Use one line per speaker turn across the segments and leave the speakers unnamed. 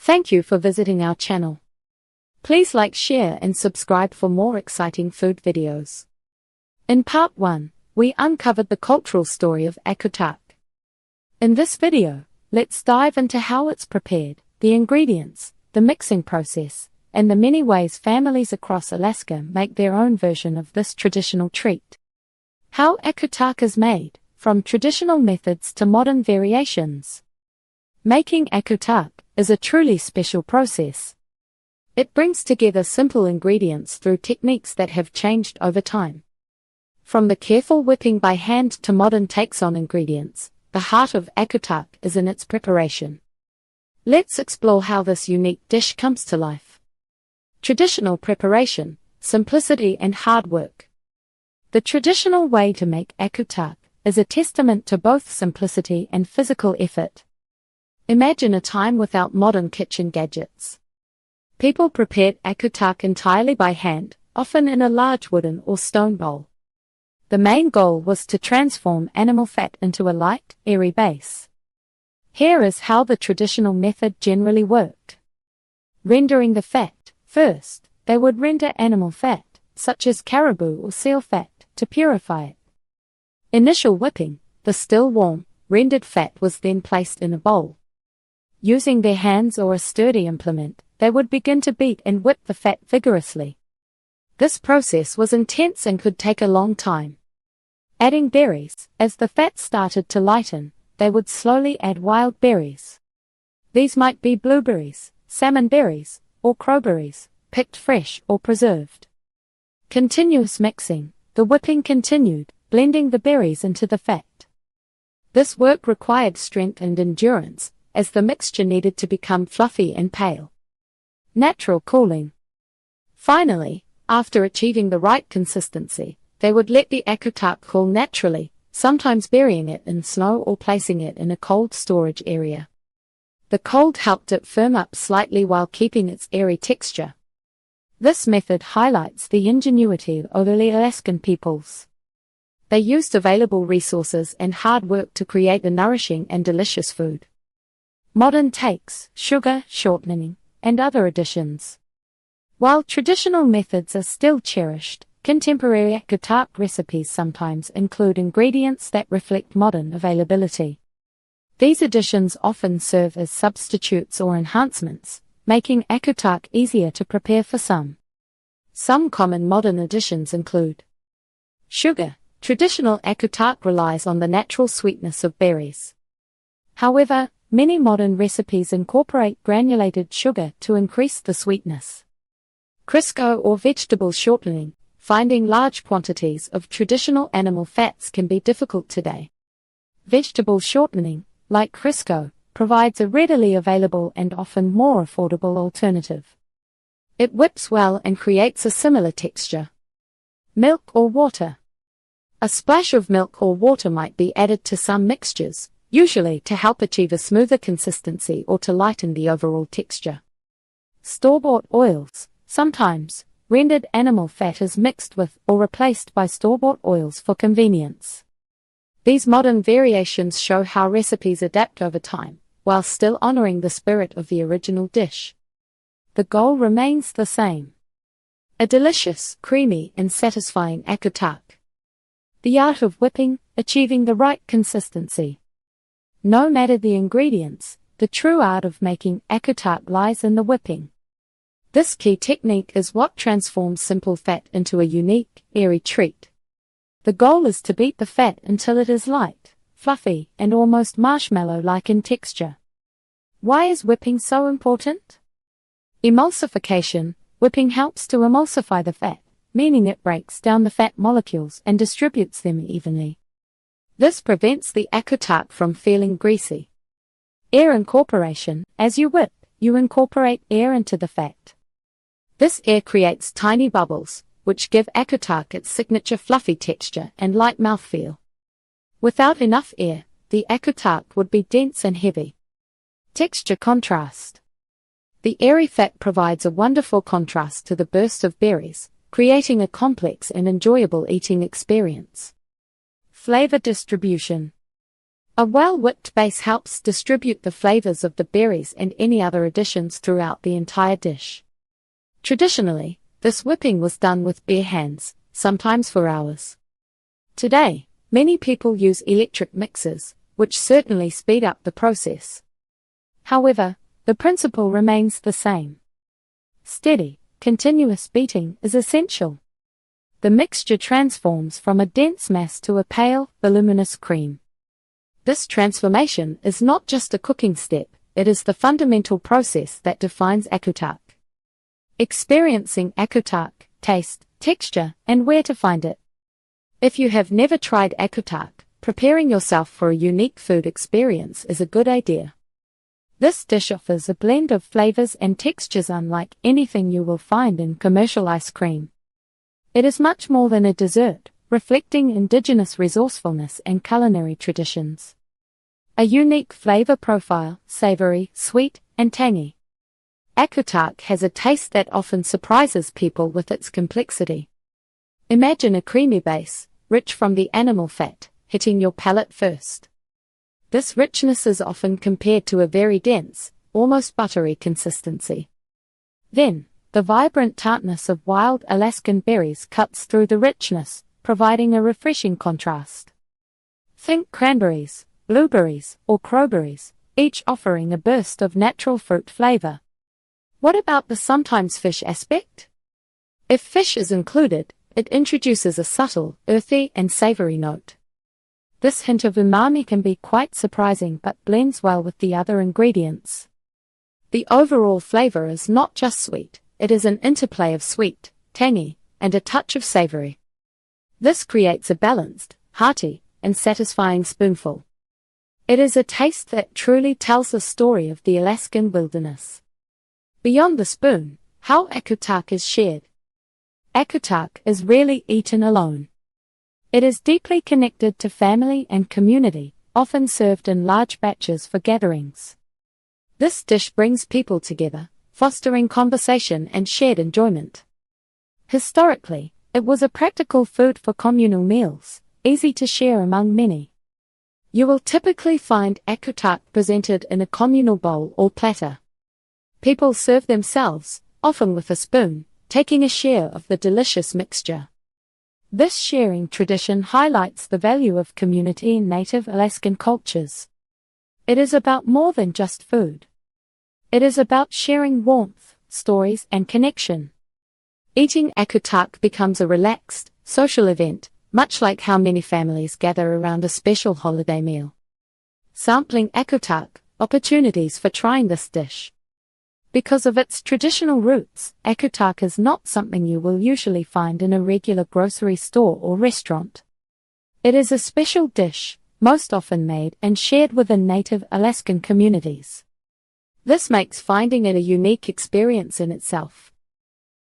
Thank you for visiting our channel. Please like, share and subscribe for more exciting food videos. In part 1, we uncovered the cultural story of Akutaq. In this video, let's dive into how it's prepared, the ingredients, the mixing process, and the many ways families across Alaska make their own version of this traditional treat. How Akutaq is made, from traditional methods to modern variations. Making Akutaq is a truly special process. It brings together simple ingredients through techniques that have changed over time. From the careful whipping by hand to modern takes on ingredients, the heart of Akutaq is in its preparation. Let's explore how this unique dish comes to life. Traditional preparation, simplicity and hard work. The traditional way to make Akutaq is a testament to both simplicity and physical effort. Imagine a time without modern kitchen gadgets. People prepared Akutaq entirely by hand, often in a large wooden or stone bowl. The main goal was to transform animal fat into a light, airy base. Here is how the traditional method generally worked. Rendering the fat. First, they would render animal fat, such as caribou or seal fat, to purify it. Initial whipping. The still warm, rendered fat was then placed in a bowl. Using their hands or a sturdy implement, they would begin to beat and whip the fat vigorously. This process was intense and could take a long time. Adding berries. As the fat started to lighten, they would slowly add wild berries. These might be blueberries, salmon berries, or crowberries, picked fresh or preserved. Continuous mixing. The whipping continued, blending the berries into the fat. This work required strength and endurance, as the mixture needed to become fluffy and pale. Natural cooling. Finally, after achieving the right consistency, they would let the Akutaq cool naturally, sometimes burying it in snow or placing it in a cold storage area. The cold helped it firm up slightly while keeping its airy texture. This method highlights the ingenuity of early Alaskan peoples. They used available resources and hard work to create a nourishing and delicious food. Modern takes, sugar, shortening, and other additions. While traditional methods are still cherished, contemporary Akutaq recipes sometimes include ingredients that reflect modern availability. These additions often serve as substitutes or enhancements, making Akutaq easier to prepare for some. Some common modern additions include sugar. Traditional Akutaq relies on the natural sweetness of berries. However, many modern recipes incorporate granulated sugar to increase the sweetness. Crisco or vegetable shortening. Finding large quantities of traditional animal fats can be difficult today. Vegetable shortening, like Crisco, provides a readily available and often more affordable alternative. It whips well and creates a similar texture. Milk or water. A splash of milk or water might be added to some mixtures, usually to help achieve a smoother consistency or to lighten the overall texture. Store-bought oils. Sometimes, rendered animal fat is mixed with or replaced by store-bought oils for convenience. These modern variations show how recipes adapt over time, while still honoring the spirit of the original dish. The goal remains the same. A delicious, creamy, and satisfying Akutaq. The art of whipping, achieving the right consistency. No matter the ingredients, the true art of making Akutaq lies in the whipping. This key technique is what transforms simple fat into a unique, airy treat. The goal is to beat the fat until it is light, fluffy, and almost marshmallow-like in texture. Why is whipping so important? Emulsification. Whipping helps to emulsify the fat, meaning it breaks down the fat molecules and distributes them evenly. This prevents the Akutaq from feeling greasy. Air incorporation. As you whip, you incorporate air into the fat. This air creates tiny bubbles, which give Akutaq its signature fluffy texture and light mouthfeel. Without enough air, the Akutaq would be dense and heavy. Texture contrast. The airy fat provides a wonderful contrast to the burst of berries, creating a complex and enjoyable eating experience. Flavor distribution. A well-whipped base helps distribute the flavors of the berries and any other additions throughout the entire dish. Traditionally, this whipping was done with bare hands, sometimes for hours. Today, many people use electric mixers, which certainly speed up the process. However, the principle remains the same. Steady, continuous beating is essential. The mixture transforms from a dense mass to a pale, voluminous cream. This transformation is not just a cooking step, it is the fundamental process that defines Akutaq. Experiencing Akutaq, taste, texture, and where to find it. If you have never tried Akutaq, preparing yourself for a unique food experience is a good idea. This dish offers a blend of flavors and textures unlike anything you will find in commercial ice cream. It is much more than a dessert, reflecting indigenous resourcefulness and culinary traditions. A unique flavor profile, savory, sweet, and tangy. Akutaq has a taste that often surprises people with its complexity. Imagine a creamy base, rich from the animal fat, hitting your palate first. This richness is often compared to a very dense, almost buttery consistency. Then, the vibrant tartness of wild Alaskan berries cuts through the richness, providing a refreshing contrast. Think cranberries, blueberries, or crowberries, each offering a burst of natural fruit flavor. What about the sometimes fish aspect? If fish is included, it introduces a subtle, earthy, and savory note. This hint of umami can be quite surprising but blends well with the other ingredients. The overall flavor is not just sweet, it is an interplay of sweet, tangy, and a touch of savory. This creates a balanced, hearty, and satisfying spoonful. It is a taste that truly tells the story of the Alaskan wilderness. Beyond the spoon, how Akutaq is shared. Akutaq is rarely eaten alone. It is deeply connected to family and community, often served in large batches for gatherings. This dish brings people together, fostering conversation and shared enjoyment. Historically, it was a practical food for communal meals, easy to share among many. You will typically find Akutaq presented in a communal bowl or platter. People serve themselves, often with a spoon, taking a share of the delicious mixture. This sharing tradition highlights the value of community in native Alaskan cultures. It is about more than just food. It is about sharing warmth, stories, and connection. Eating Akutaq becomes a relaxed, social event, much like how many families gather around a special holiday meal. Sampling Akutaq, opportunities for trying this dish. Because of its traditional roots, Akutaq is not something you will usually find in a regular grocery store or restaurant. It is a special dish, most often made and shared within native Alaskan communities. This makes finding it a unique experience in itself.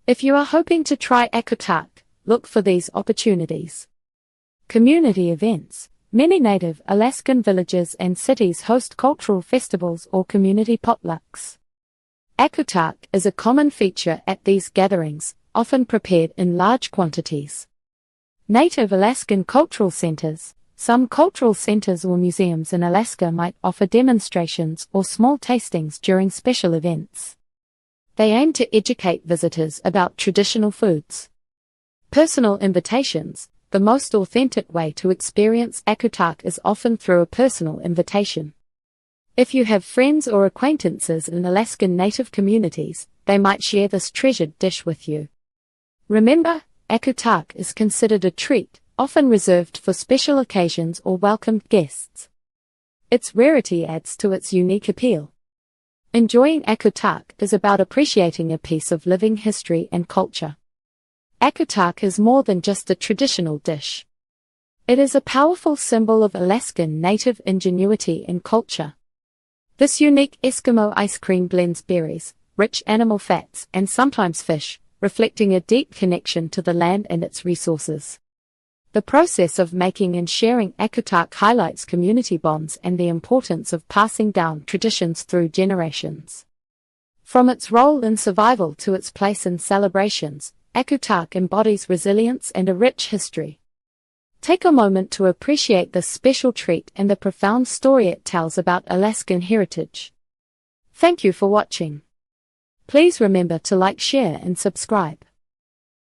If you are hoping to try Akutaq, look for these opportunities. Community events. Many native Alaskan villages and cities host cultural festivals or community potlucks. Akutaq is a common feature at these gatherings, often prepared in large quantities. Native Alaskan cultural centers. Some cultural centers or museums in Alaska might offer demonstrations or small tastings during special events. They aim to educate visitors about traditional foods. Personal invitations. The most authentic way to experience Akutaq is often through a personal invitation. If you have friends or acquaintances in Alaskan native communities, they might share this treasured dish with you. Remember, Akutaq is considered a treat, often reserved for special occasions or welcomed guests. Its rarity adds to its unique appeal. Enjoying Akutaq is about appreciating a piece of living history and culture. Akutaq is more than just a traditional dish. It is a powerful symbol of Alaskan native ingenuity and culture. This unique Eskimo ice cream blends berries, rich animal fats, and sometimes fish, reflecting a deep connection to the land and its resources. The process of making and sharing Akutaq highlights community bonds and the importance of passing down traditions through generations. From its role in survival to its place in celebrations, Akutaq embodies resilience and a rich history. Take a moment to appreciate this special treat and the profound story it tells about Alaskan heritage. Thank you for watching. Please remember to like, share, and subscribe.